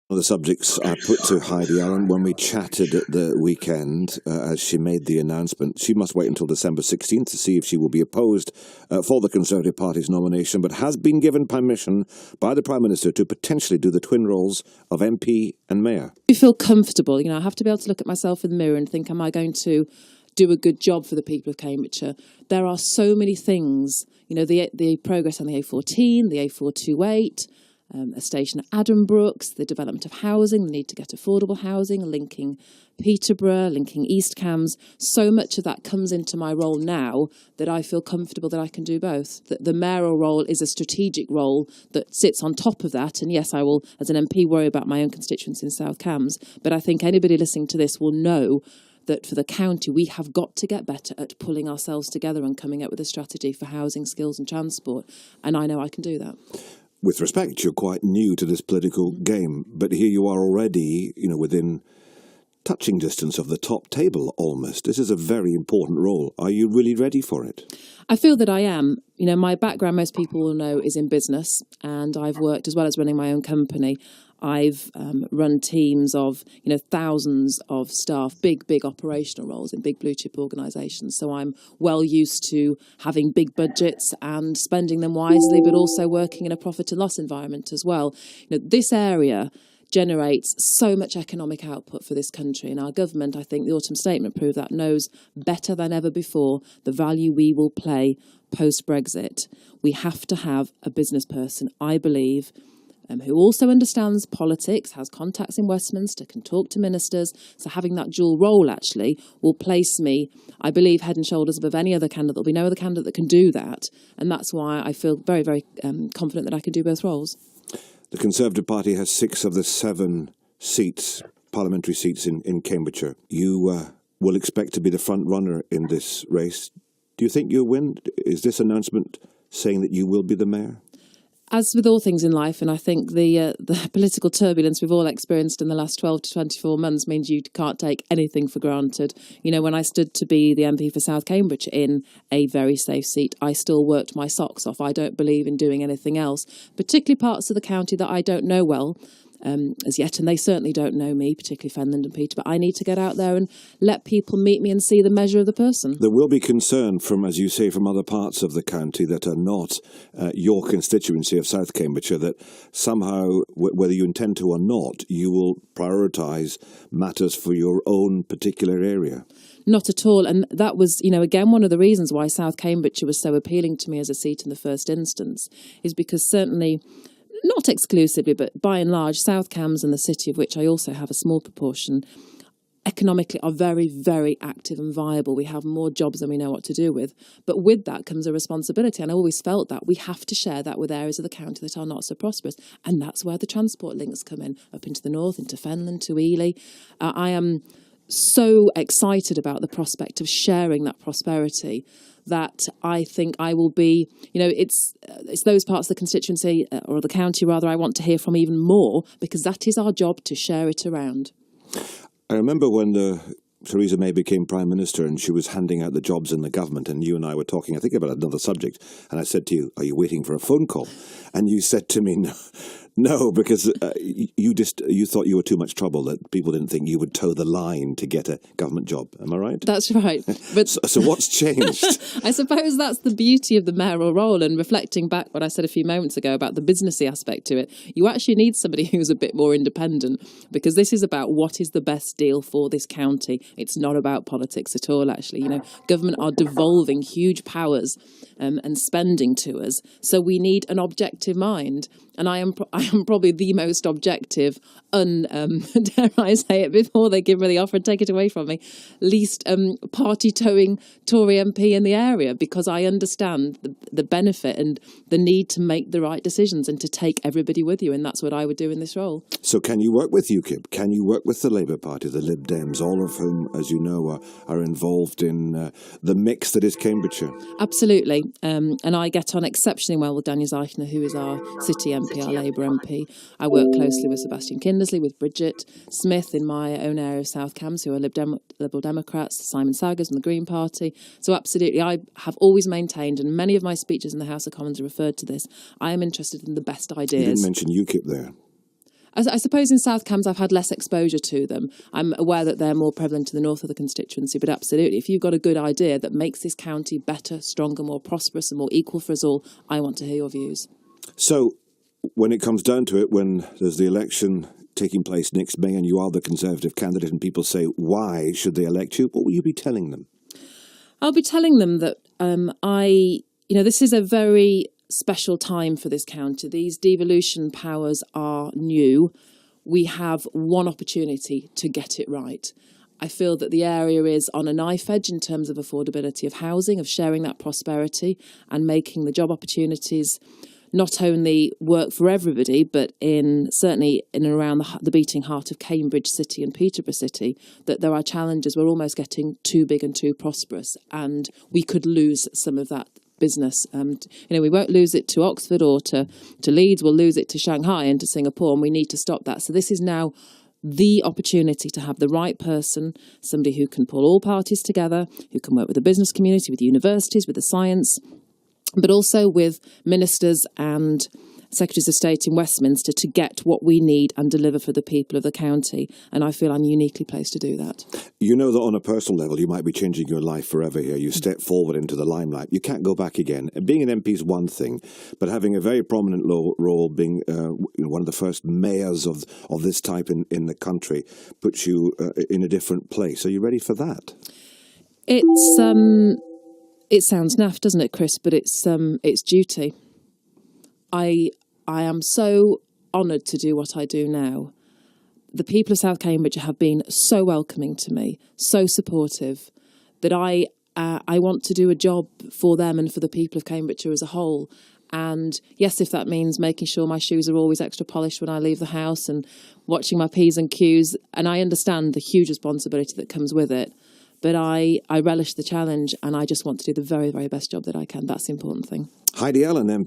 One of the subjects I put to Heidi Allen when we chatted at the weekend as she made the announcement. She must wait until December 16th to see if she will be opposed for the Conservative Party's nomination, but has been given permission by the Prime Minister to potentially do the twin roles of MP and Mayor. You feel comfortable. I have to be able to look at myself in the mirror and think, am I going to do a good job for the people of Cambridgeshire? There are so many things, the progress on the A14, the A428, a station at Addenbrooks, the development of housing, the need to get affordable housing, linking Peterborough, linking East Cambs. So much of that comes into my role now that I feel comfortable that I can do both. The mayoral role is a strategic role that sits on top of that. And yes, I will, as an MP, worry about my own constituents in South Cambs. But I think anybody listening to this will know that for the county, we have got to get better at pulling ourselves together and coming up with a strategy for housing, skills and transport. And I know I can do that. With respect, you're quite new to this political game, but here you are already, within touching distance of the top table almost. This is a very important role. Are you really ready for it? I feel that I am. My background, most people will know, is in business, and I've worked, as well as running my own company, I've run teams of, thousands of staff, big operational roles in big blue chip organisations. So I'm well used to having big budgets and spending them wisely, but also working in a profit and loss environment as well. This area generates so much economic output for this country, and our government, I think the Autumn Statement proved that, knows better than ever before the value we will play post-Brexit. We have to have a business person, I believe, who also understands politics, has contacts in Westminster, can talk to ministers. So having that dual role actually will place me, I believe, head and shoulders above any other candidate. There'll be no other candidate that can do that. And that's why I feel very, very confident that I can do both roles. The Conservative Party has 6 of the 7 seats, parliamentary seats in Cambridgeshire. You will expect to be the front runner in this race. Do you think you'll win? Is this announcement saying that you will be the mayor? As with all things in life, and I think the political turbulence we've all experienced in the last 12 to 24 months means you can't take anything for granted. When I stood to be the MP for South Cambridge in a very safe seat, I still worked my socks off. I don't believe in doing anything else, particularly parts of the county that I don't know well as yet, and they certainly don't know me, particularly Fenland and Peter, but I need to get out there and let people meet me and see the measure of the person. There will be concern from, as you say, from other parts of the county that are not your constituency of South Cambridgeshire, that somehow, whether you intend to or not, you will prioritise matters for your own particular area. Not at all. And that was, again, one of the reasons why South Cambridgeshire was so appealing to me as a seat in the first instance, is because certainly, not exclusively, but by and large, South Cambs and the city, of which I also have a small proportion, economically are very, very active and viable. We have more jobs than we know what to do with. But with that comes a responsibility. And I always felt that we have to share that with areas of the county that are not so prosperous. And that's where the transport links come in, up into the north, into Fenland, to Ely. I am so excited about the prospect of sharing that prosperity that I think I will be, it's those parts of the constituency, or the county rather, I want to hear from even more, because that is our job, to share it around. I remember when Theresa May became Prime Minister and she was handing out the jobs in the government, and you and I were talking, I think, about another subject, and I said to you, are you waiting for a phone call? And you said to me, no, because you thought you were too much trouble, that people didn't think you would toe the line to get a government job. Am I right? That's right. But so what's changed? I suppose that's the beauty of the mayoral role, and reflecting back what I said a few moments ago about the businessy aspect to it, you actually need somebody who's a bit more independent, because this is about what is the best deal for this county. It's not about politics at all, actually. Government are devolving huge powers and spending to us, so we need an objective mind. And I am probably the most objective, dare I say it before they give me the offer and take it away from me, least party-towing Tory MP in the area, because I understand the benefit and the need to make the right decisions and to take everybody with you, and that's what I would do in this role. So can you work with UKIP? Can you work with the Labour Party, the Lib Dems, all of whom, as you know, are involved in the mix that is Cambridgeshire? Absolutely. And I get on exceptionally well with Daniel Zeichner, who is our City MP, our Labour MP. I work closely with Sebastian Kindersley, with Bridget Smith in my own area of South Cambs, who are Liberal Democrats, Simon Saggers from the Green Party. So absolutely, I have always maintained, and many of my speeches in the House of Commons referred to this, I am interested in the best ideas. You didn't mention UKIP there. I suppose in South Cambs I've had less exposure to them. I'm aware that they're more prevalent in the north of the constituency, but absolutely, if you've got a good idea that makes this county better, stronger, more prosperous and more equal for us all, I want to hear your views. So when it comes down to it, when there's the election taking place next May and you are the Conservative candidate and people say, why should they elect you, what will you be telling them? I'll be telling them that this is a very special time for this county. These devolution powers are new. We have one opportunity to get it right. I feel that the area is on a knife edge in terms of affordability of housing, of sharing that prosperity and making the job opportunities not only work for everybody, but certainly in and around the beating heart of Cambridge City and Peterborough City, that there are challenges. We're almost getting too big and too prosperous, and we could lose some of that business. We won't lose it to Oxford or to Leeds. We'll lose it to Shanghai and to Singapore, and we need to stop that. So this is now the opportunity to have the right person, somebody who can pull all parties together, who can work with the business community, with universities, with the science, but also with ministers and secretaries of state in Westminster to get what we need and deliver for the people of the county. And I feel I'm uniquely placed to do that. You know that on a personal level, you might be changing your life forever here. You step forward into the limelight. You can't go back again. And being an MP is one thing, but having a very prominent role, being one of the first mayors of this type in the country, puts you in a different place. Are you ready for that? It sounds naff, doesn't it, Chris? But it's duty. I am so honoured to do what I do now. The people of South Cambridgeshire have been so welcoming to me, so supportive, that I want to do a job for them and for the people of Cambridgeshire as a whole. And yes, if that means making sure my shoes are always extra polished when I leave the house and watching my P's and Q's, and I understand the huge responsibility that comes with it. But I relish the challenge, and I just want to do the very, very best job that I can. That's the important thing. Heidi Allen MP.